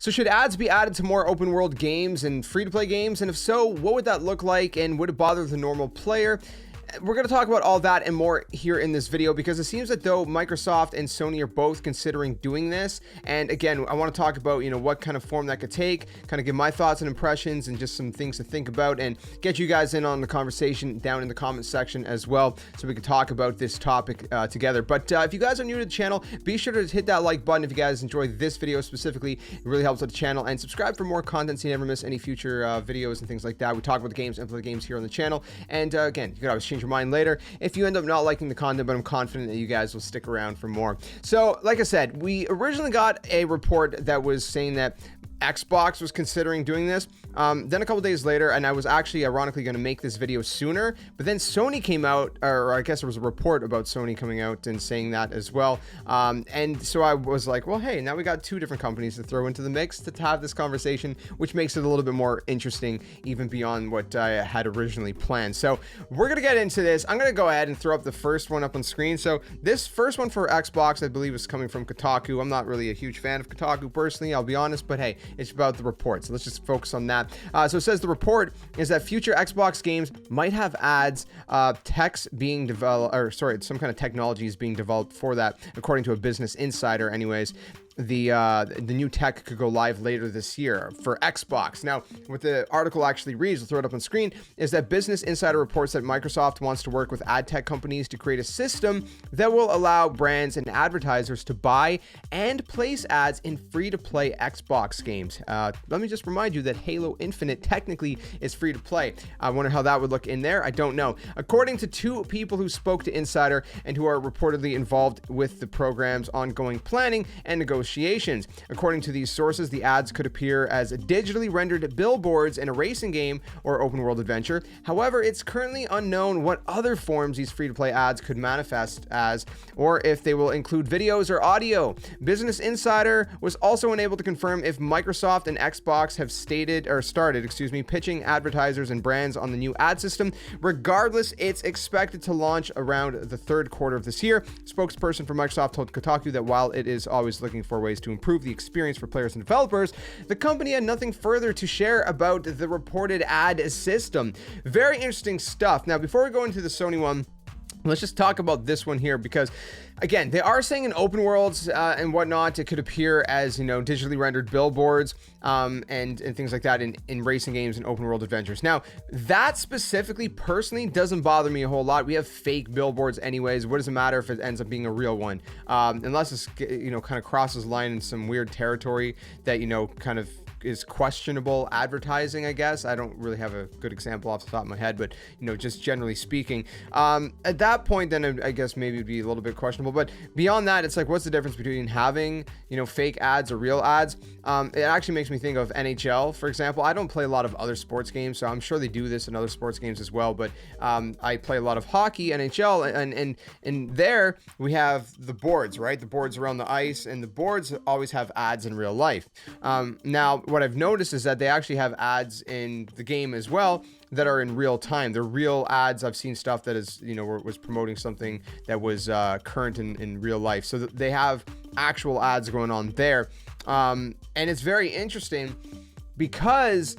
So should ads be added to more open world games and free-to-play games? And if so, what would that look like, and would it bother the normal player? We're going to talk about all that and more here in this video, because it seems that though Microsoft and Sony are both considering doing this. And again, I want to talk about, what kind of form that could take, kind of give my thoughts and impressions and just some things to think about, and get you guys in on the conversation down in the comment section as well, so we can talk about this topic together. But if you guys are new to the channel, be sure to hit that like button if you guys enjoy this video specifically. It really helps out the channel, and subscribe for more content so you never miss any future videos and things like that. We talk about the games and play the games here on the channel. And again, you can always change your mind later if you end up not liking the content, but I'm confident that you guys will stick around for more. So like I said, we originally got a report that was saying that Xbox was considering doing this. Then a couple days later, and I was actually ironically going to make this video sooner, but then Sony came out, or I guess there was a report about Sony coming out and saying that as well. And so I was like, well, hey, now we got two different companies to throw into the mix to have this conversation, which makes it a little bit more interesting, even beyond what I had originally planned. So we're going to get into this. I'm going to go ahead and throw up the first one up on screen. So this first one for Xbox, I believe, is coming from Kotaku. I'm not really a huge fan of Kotaku personally, I'll be honest, but hey, it's about the report, so let's just focus on that. So it says the report is that future Xbox games might have ads, text being developed, or sorry, some kind of technology is being developed for that, according to a Business Insider anyways. The new tech could go live later this year for Xbox. Now, what the article actually reads, we'll throw it up on screen, is that Business Insider reports that Microsoft wants to work with ad tech companies to create a system that will allow brands and advertisers to buy and place ads in free-to-play Xbox games. Let me just remind you that Halo Infinite technically is free-to-play. I wonder how that would look in there. I don't know. According to two people who spoke to Insider and who are reportedly involved with the program's ongoing planning and negotiations. According to these sources, the ads could appear as digitally rendered billboards in a racing game or open world adventure. However, it's currently unknown what other forms these free-to-play ads could manifest as, or if they will include videos or audio. Business Insider was also unable to confirm if Microsoft and Xbox have started pitching advertisers and brands on the new ad system. Regardless, it's expected to launch around the third quarter of this year. Spokesperson for Microsoft told Kotaku that while it is always looking for ways to improve the experience for players and developers, the company had nothing further to share about the reported ad system. Very interesting stuff. Now, before we go into the Sony one, let's just talk about this one here, because again, they are saying in open worlds and whatnot, it could appear as, digitally rendered billboards and things like that in racing games and open world adventures. Now, that specifically, personally, doesn't bother me a whole lot. We have fake billboards anyways. What does it matter if it ends up being a real one? Unless it's, kind of crosses line in some weird territory that, kind of is questionable advertising, I guess. I don't really have a good example off the top of my head, but just generally speaking, at that point, then I guess maybe it'd be a little bit questionable. But beyond that, it's like, what's the difference between having fake ads or real ads? It actually makes me think of NHL, for example. I don't play a lot of other sports games, so I'm sure they do this in other sports games as well, but I play a lot of hockey, NHL, and there we have the boards, right? The boards around the ice, and the boards always have ads in real life. Now, what I've noticed is that they actually have ads in the game as well that are in real time. They're real ads. I've seen stuff that is, was promoting something that was current in real life. So they have actual ads going on there. And it's very interesting because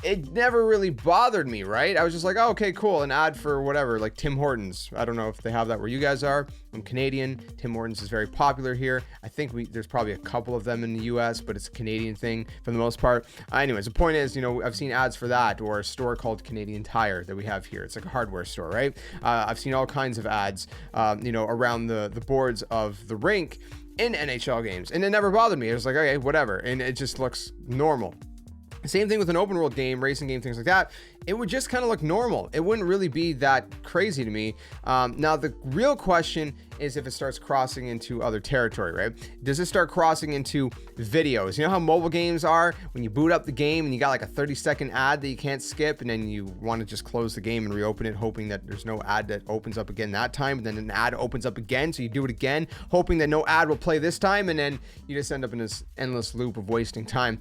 it never really bothered me, right? I was just like, oh, okay, cool. An ad for whatever, like Tim Hortons. I don't know if they have that where you guys are. I'm Canadian. Tim Hortons is very popular here. I think there's probably a couple of them in the US, but it's a Canadian thing for the most part. Anyways, the point is, I've seen ads for that, or a store called Canadian Tire that we have here. It's like a hardware store, right? I've seen all kinds of ads, around the boards of the rink in NHL games, and it never bothered me. It was like, okay, whatever. And it just looks normal. Same thing with an open world game, racing game, things like that. It would just kind of look normal. It wouldn't really be that crazy to me. Now, the real question is if it starts crossing into other territory, right? Does it start crossing into videos? You know how mobile games are? When you boot up the game and you got like a 30-second ad that you can't skip, and then you want to just close the game and reopen it, hoping that there's no ad that opens up again that time, and then an ad opens up again, so you do it again, hoping that no ad will play this time, and then you just end up in this endless loop of wasting time.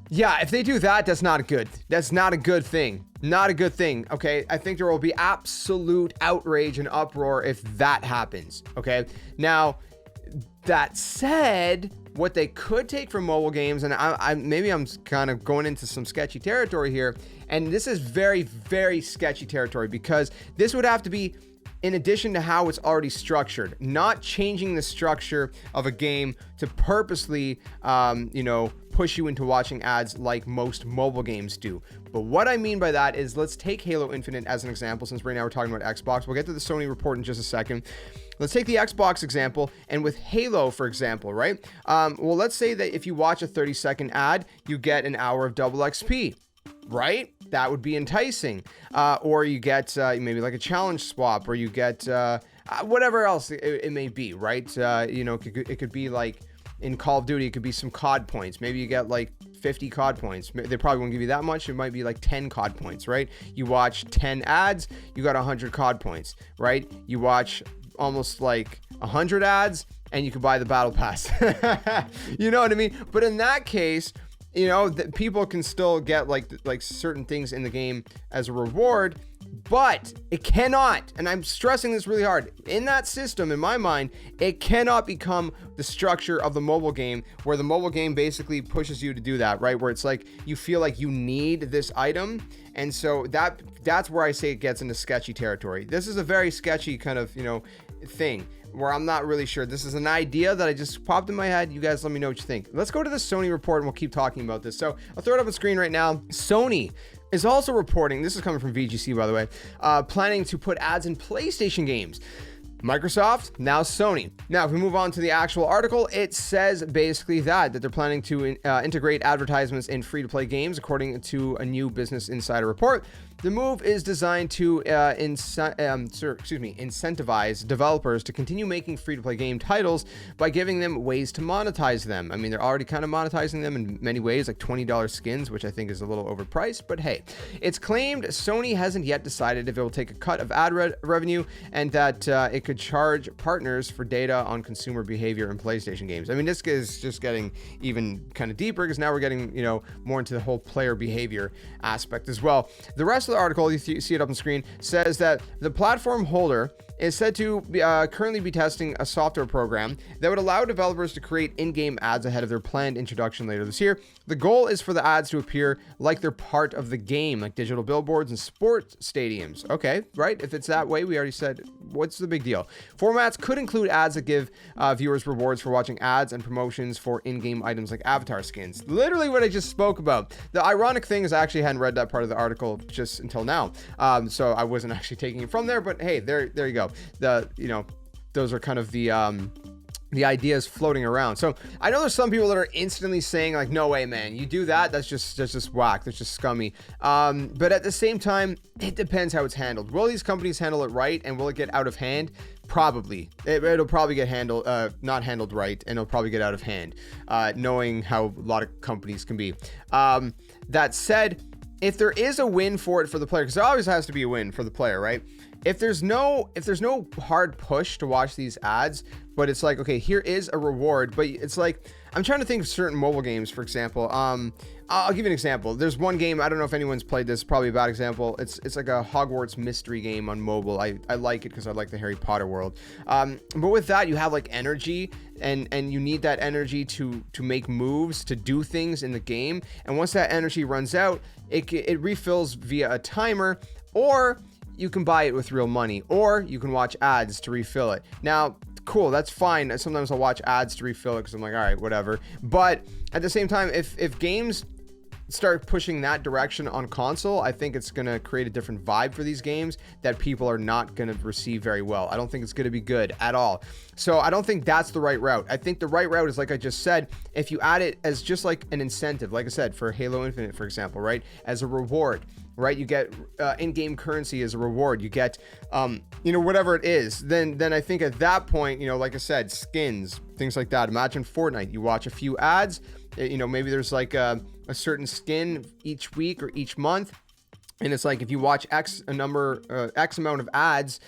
Yeah, if they do that, that's not good. That's not a good thing. Not a good thing, okay? I think there will be absolute outrage and uproar if that happens, okay? Now, That said, what they could take from mobile games, and maybe I'm kind of going into some sketchy territory here, and this is very, very sketchy territory, because this would have to be in addition to how it's already structured, not changing the structure of a game to purposely, push you into watching ads like most mobile games do. But what I mean by that is, let's take Halo Infinite as an example, since right now we're talking about Xbox. We'll get to the Sony report in just a second. Let's take the Xbox example, and with Halo, for example, right? Well, let's say that if you watch a 30-second ad, you get an hour of double XP, right? That would be enticing. Or you get maybe like a challenge swap, or you get whatever else it may be, right? It could be like in Call of Duty, it could be some COD points. Maybe you get like 50 COD points. They probably won't give you that much. It might be like 10 COD points, right? You watch 10 ads, you got 100 COD points, right? You watch almost like 100 ads, and you can buy the battle pass. You know what I mean? But in that case, people can still get like certain things in the game as a reward, but it cannot, and I'm stressing this really hard, in that system, in my mind, it cannot become the structure of the mobile game, where the mobile game basically pushes you to do that, right? Where it's like you feel like you need this item, and so that's where I say it gets into sketchy territory. This is a very sketchy kind of thing, where I'm not really sure. This is an idea that I just popped in my head. You guys let me know what you think. Let's go to the Sony report, and we'll keep talking about this. So I'll throw it up on screen right now. Sony is also reporting, this is coming from VGC, by the way, planning to put ads in PlayStation games. Microsoft, now Sony. Now, if we move on to the actual article, it says basically that they're planning to integrate advertisements in free-to-play games, according to a new Business Insider report. The move is designed to incentivize developers to continue making free-to-play game titles by giving them ways to monetize them. I mean, they're already kind of monetizing them in many ways, like $20 skins, which I think is a little overpriced, but hey. It's claimed Sony hasn't yet decided if it will take a cut of ad revenue, and that it could charge partners for data on consumer behavior in PlayStation games. I mean, this is just getting even kind of deeper, because now we're getting, more into the whole player behavior aspect as well. The rest of the article, you see it up on screen, says that the platform holder is said to currently be testing a software program that would allow developers to create in-game ads ahead of their planned introduction later this year. The goal is for the ads to appear like they're part of the game, like digital billboards and sports stadiums. Okay, right? If it's that way, we already said, what's the big deal? Formats could include ads that give viewers rewards for watching ads, and promotions for in-game items like avatar skins. Literally what I just spoke about. The ironic thing is I actually hadn't read that part of the article just until now. So I wasn't actually taking it from there, but hey, there you go. Those are kind of the ideas floating around. So I know there's some people that are instantly saying like, no way, man, you do that, that's just whack, that's just scummy. But at the same time, it depends how it's handled. Will these companies handle it right, and will it get out of hand? Probably. It'll probably get not handled right, and it'll probably get out of hand, knowing how a lot of companies can be. That said, if there is a win for it for the player, because there always has to be a win for the player, right? If there's no hard push to watch these ads, but it's like, okay, here is a reward, but it's like, I'm trying to think of certain mobile games, for example. I'll give you an example. There's one game, I don't know if anyone's played this, probably a bad example. It's like a Hogwarts mystery game on mobile. I like it because I like the Harry Potter world. But with that, you have like energy, and you need that energy to make moves, to do things in the game. And once that energy runs out, it refills via a timer, or you can buy it with real money, or you can watch ads to refill it. Now, cool, that's fine. Sometimes I'll watch ads to refill it because I'm like, all right, whatever. But at the same time, if games start pushing that direction on console, I think it's going to create a different vibe for these games that people are not going to receive very well. I don't think it's going to be good at all. So I don't think that's the right route. I think the right route is, like I just said, if you add it as just like an incentive, like I said, for Halo Infinite, for example, right? As a reward, right? You get in-game currency as a reward. You get, whatever it is. Then I think at that point, like I said, skins, things like that. Imagine Fortnite. You watch a few ads. Maybe there's like a certain skin each week or each month. And it's like, if you watch X amount of ads,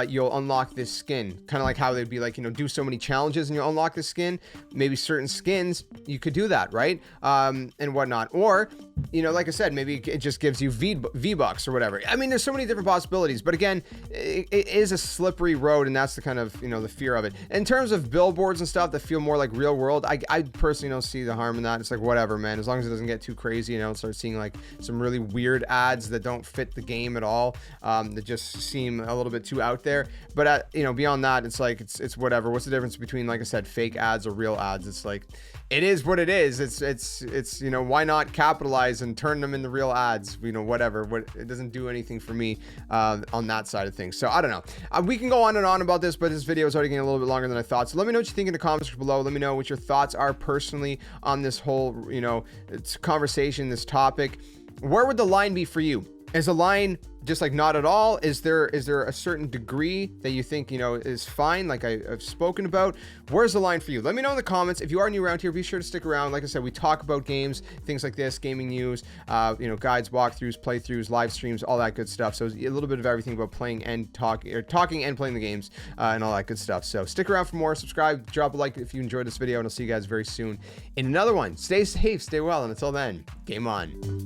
you'll unlock this skin. Kind of like how they'd be like, you know, do so many challenges and you'll unlock the skin. Maybe certain skins, you could do that, right? And whatnot. Or, you know, like I said, maybe it just gives you V-Bucks or whatever. I mean, there's so many different possibilities, but again, it is a slippery road, and that's the kind of, you know, the fear of it. In terms of billboards and stuff that feel more like real world, I personally don't see the harm in that. It's like, whatever, man, as long as it doesn't get too crazy, you know, and start seeing like some really weird ads that don't fit the game at all, that just seem a little bit too out there. But you know, beyond that, it's like, it's whatever. What's the difference between, like I said, fake ads or real ads? It's like, it is what it is. It's you know, why not capitalize and turn them into real ads? You know, whatever. It doesn't do anything for me on that side of things. So I don't know. We can go on and on about this, but this video is already getting a little bit longer than I thought. So let me know what you think in the comments below. Let me know what your thoughts are personally on this whole, you know, conversation, this topic. Where would the line be for you? Is the line just like not at all? Is there a certain degree that you think, you know, is fine, like I've spoken about? Where's the line for you? Let me know in the comments. If you are new around here, be sure to stick around. Like I said, we talk about games, things like this, gaming news, you know, guides, walkthroughs, playthroughs, live streams, all that good stuff. So a little bit of everything about playing and talking and playing the games, and all that good stuff. So stick around for more. Subscribe, drop a like if you enjoyed this video, and I'll see you guys very soon in another one. Stay safe, stay well, and until then, game on.